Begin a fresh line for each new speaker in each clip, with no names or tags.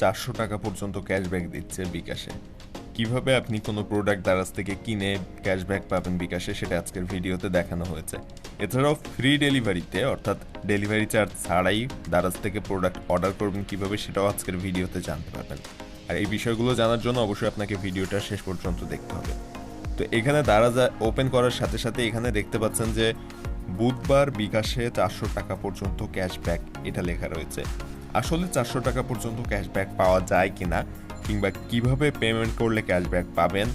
400 টাকা পর্যন্ত ক্যাশব্যাক দিচ্ছে বিকাশে। কিভাবে আপনি কোনো প্রোডাক্ট দারাজ থেকে কিনে ক্যাশব্যাক পাবেন বিকাশে, সেটা আজকের ভিডিওতে দেখানো হয়েছে। এছাড়াও ফ্রি ডেলিভারিতে, অর্থাৎ ডেলিভারি চার্জ ছাড়াই দারাজ থেকে প্রোডাক্ট অর্ডার করবেন কিভাবে, সেটাও আজকের ভিডিওতে জানতে পারবেন। আর এই বিষয়গুলো জানার জন্য অবশ্যই আপনাকে ভিডিওটা শেষ পর্যন্ত দেখতে হবে। তো এখানে দারাজ ওপেন করার সাথে সাথে এখানে দেখতে পাচ্ছেন যে বুধবার বিকাশে 400 টাকা পর্যন্ত ক্যাশব্যাক এটা লেখা রয়েছে। আসলে 400 টাকা পর্যন্ত ক্যাশব্যাক পাওয়া যায় কিনা, কিংবা কিভাবে পেমেন্ট করলে ক্যাশব্যাক পাবেন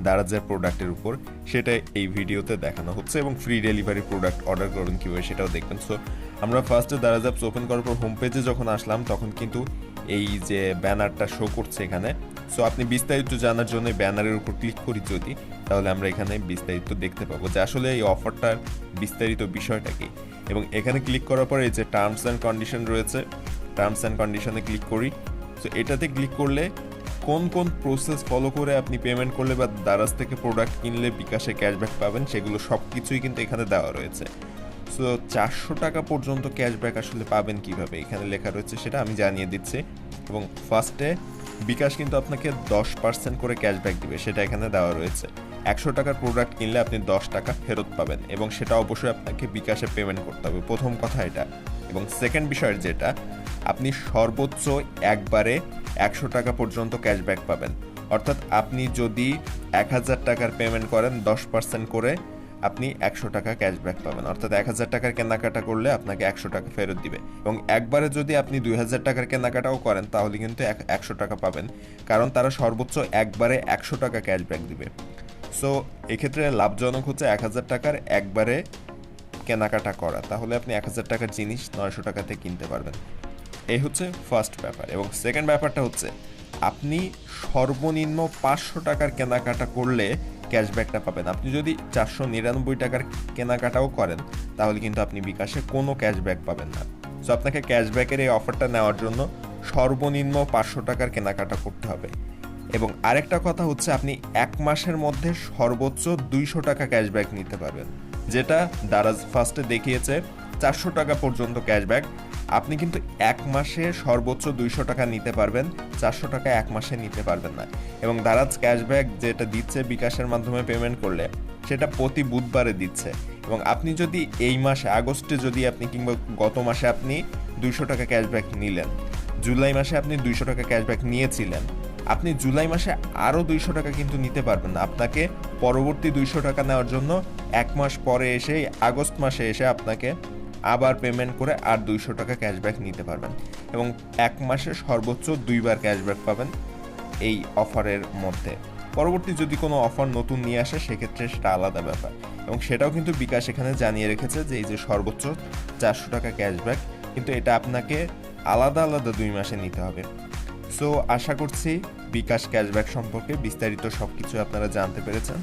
দারাজের প্রোডাক্টের উপর, সেটা এই ভিডিওতে দেখানো হচ্ছে। এবং ফ্রি ডেলিভারি প্রোডাক্ট অর্ডার করবেন কীভাবে সেটাও দেখবেন। সো আমরা ফার্স্টে দারাজ অ্যাপস ওপেন করার পর হোম পেজে যখন আসলাম তখন কিন্তু এই যে ব্যানারটা শো করছে এখানে। সো আপনি বিস্তারিত জানার জন্য ব্যানারের উপর ক্লিক করি যদি, তাহলে আমরা এখানে বিস্তারিত দেখতে পাবো যে আসলে এই অফারটার বিস্তারিত বিষয়টা কি। এবং এখানে ক্লিক করার পরে এই যে টার্মস অ্যান্ড কন্ডিশন রয়েছে, টার্মস অ্যান্ড কন্ডিশনে ক্লিক করি। সো এটাতে ক্লিক করলে কোন কোন প্রসেস ফলো করে আপনি পেমেন্ট করলে বা দারাজ থেকে প্রোডাক্ট কিনলে বিকাশে ক্যাশব্যাক পাবেন, সেগুলো সব কিছুই কিন্তু এখানে দেওয়া রয়েছে। সো 400 টাকা পর্যন্ত ক্যাশব্যাক আসলে পাবেন কিভাবে এখানে লেখা রয়েছে সেটা আমি জানিয়ে দিচ্ছি। এবং ফার্স্টে বিকাশ কিন্তু আপনাকে 10% করে ক্যাশব্যাক দিবে, সেটা এখানে দেওয়া রয়েছে। 100 টাকার প্রোডাক্ট কিনলে আপনি 10 টাকা ফেরত পাবেন, এবং সেটা অবশ্যই আপনাকে বিকাশে পেমেন্ট করতে হবে, প্রথম কথা এটা। এবং সেকেন্ড বিষয় যেটা, আপনি সর্বোচ্চ একবারে 100 টাকা পর্যন্ত ক্যাশব্যাক পাবেন। অর্থাৎ আপনি যদি 1000 টাকার পেমেন্ট করেন 10% করে, আপনি 100 টাকা ক্যাশব্যাক পাবেন। অর্থাৎ 1000 টাকার কেনাকাটা করলে আপনাকে 100 টাকা ফেরত দিবে। এবং একবারে যদি আপনি 2000 টাকার কেনাকাটাও করেন তাহলে কিন্তু 100 টাকা পাবেন, কারণ তারা সর্বোচ্চ একবারে 100 টাকা ক্যাশব্যাক দিবে। সো এক্ষেত্রে লাভজনক হচ্ছে 1000 টাকার একবারে কেনাকাটা করা, তাহলে আপনি 1000 টাকার জিনিস 900 টাকাতে কিনতে পারবেন। এই হচ্ছে ফার্স্ট ব্যাপার। এবং সেকেন্ড ব্যাপারটা হচ্ছে আপনি সর্বনিম্ন 500 টাকার কেনাকাটা করলে ক্যাশব্যাকটা পাবেন। আপনি যদি 499 টাকার কেনাকাটাও করেন তাহলে কিন্তু আপনি বিকাশে কোনো ক্যাশব্যাক পাবেন না। সো আপনাকে ক্যাশব্যাকের এই অফারটা নেওয়ার জন্য সর্বনিম্ন 500 টাকার কেনাকাটা করতে হবে। এবং আরেকটা কথা হচ্ছে আপনি 1 মাসের মধ্যে সর্বোচ্চ 200 টাকা ক্যাশব্যাক নিতে পারবেন, যেটা দারাজ ফার্স্টে দেখিয়েছে 400 টাকা পর্যন্ত ক্যাশব্যাক। আপনি কিন্তু 1 মাসে সর্বোচ্চ 200 টাকা নিতে পারবেন, 400 টাকা 1 মাসে নিতে পারবেন না। এবং দারাজ ক্যাশব্যাক যেটা দিচ্ছে বিকাশের মাধ্যমে পেমেন্ট করলে, সেটা প্রতি বুধবারে দিচ্ছে। এবং আপনি যদি এই মাসে আগস্টে যদি আপনি, কিংবা গত মাসে আপনি 200 টাকা ক্যাশব্যাক নিলেন, জুলাই মাসে আপনি 200 টাকা ক্যাশব্যাক নিয়েছিলেন, আপনি জুলাই মাসে আরও 200 টাকা কিন্তু নিতে পারবেন না। আপনাকে পরবর্তী 200 টাকা নেওয়ার জন্য 1 মাস পরে এসে, আগস্ট মাসে এসে আপনাকে আবার পেমেন্ট করে আর 200 টাকা ক্যাশব্যাক নিতে পারবেন। এবং 1 মাসে সর্বোচ্চ 2 বার ক্যাশব্যাক পাবেন এই অফারের মধ্যে। পরবর্তী যদি কোনো অফার নতুন নিয়ে আসে সেক্ষেত্রে সেটা আলাদা ব্যাপার। এবং সেটাও কিন্তু বিকাশ এখানে জানিয়ে রেখেছে যে এই যে সর্বোচ্চ 400 টাকা ক্যাশব্যাক, কিন্তু এটা আপনাকে আলাদা আলাদা 2 মাসে নিতে হবে। সো আশা করছি বিকাশ ক্যাশব্যাক সম্পর্কে বিস্তারিত সব কিছু আপনারা জানতে পেরেছেন।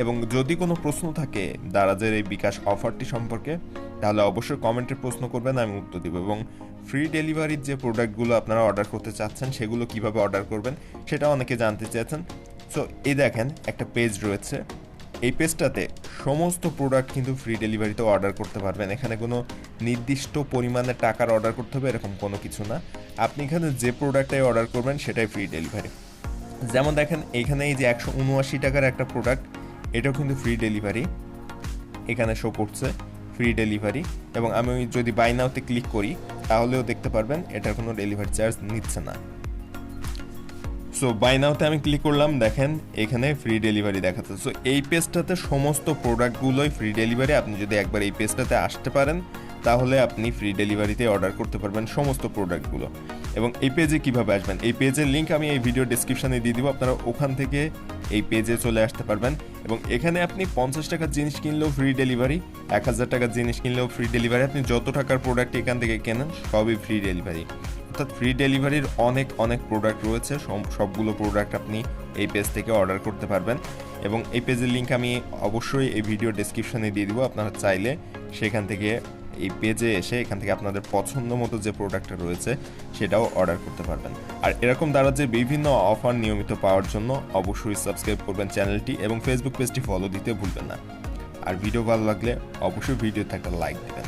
এবং যদি কোনো প্রশ্ন থাকে দারাজের এই বিকাশ অফারটি সম্পর্কে, তাহলে অবশ্যই কমেন্টে প্রশ্ন করবেন, আমি উত্তর দিব। এবং ফ্রি ডেলিভারির যে প্রোডাক্টগুলো আপনারা অর্ডার করতে চাচ্ছেন সেগুলো কিভাবে অর্ডার করবেন সেটা অনেকে জানতে চেয়েছেন। সো এই দেখেন একটা পেজ রয়েছে, এই পেজটাতে সমস্ত প্রোডাক্ট কিন্তু ফ্রি ডেলিভারিতে অর্ডার করতে পারবেন। এখানে কোনো নির্দিষ্ট পরিমাণে টাকার অর্ডার করতে হবে এরকম কোনো কিছু না। আপনি এখানে যে প্রোডাক্টটাই অর্ডার করবেন সেটাই ফ্রি ডেলিভারি। যেমন দেখেন এইখানে এই যে 179 টাকার একটা প্রোডাক্ট, এটাও কিন্তু ফ্রি ডেলিভারি এখানে শো করছে, ফ্রি ডেলিভারি। এবং আমি যদি বাই নাওতে ক্লিক করি তাহলেও দেখতে পারবেন এটার কোনো ডেলিভারি চার্জ নিচ্ছে না। সো বাই নাওতে আমি ক্লিক করলাম, দেখেন এখানে ফ্রি ডেলিভারি দেখাচ্ছে। সো এই পেজটাতে সমস্ত প্রোডাক্টগুলোই ফ্রি ডেলিভারি। আপনি যদি একবার এই পেজটাতে আসতে পারেন তাহলে আপনি ফ্রি ডেলিভারিতে অর্ডার করতে পারবেন সমস্ত প্রোডাক্টগুলো। এবং এই পেজে কিভাবে আসবেন, এই পেজের লিঙ্ক আমি এই ভিডিও ডেসক্রিপশনে দিয়ে দিব, আপনারা ওখান থেকে এই পেজে চলে আসতে পারবেন। এবং এখানে আপনি 50 টাকার জিনিস কিনলেও ফ্রি ডেলিভারি, 1000 টাকার জিনিস কিনলেও ফ্রি ডেলিভারি, আপনি যত টাকার প্রোডাক্ট এখান থেকে কেনেন সবই ফ্রি ডেলিভারি। অর্থাৎ ফ্রি ডেলিভারির অনেক অনেক প্রোডাক্ট রয়েছে, সবগুলো প্রোডাক্ট আপনি এই পেজ থেকে অর্ডার করতে পারবেন। এবং এই পেজের লিঙ্ক আমি অবশ্যই এই ভিডিও ডেসক্রিপশনে দিয়ে দিব, আপনারা চাইলে সেখান থেকে এই পেজে এসে এখান থেকে আপনাদের পছন্দ মতো যে প্রোডাক্টটা রয়েছে সেটাও অর্ডার করতে পারবেন। আর এরকম দারাজের বিভিন্ন অফার নিয়মিত পাওয়ার জন্য অবশ্যই সাবস্ক্রাইব করবেন চ্যানেলটি, এবং ফেসবুক পেজটি ফলো দিতে ভুলবেন না। আর ভিডিও ভালো লাগলে অবশ্যই ভিডিওতে একটা লাইক দেবেন।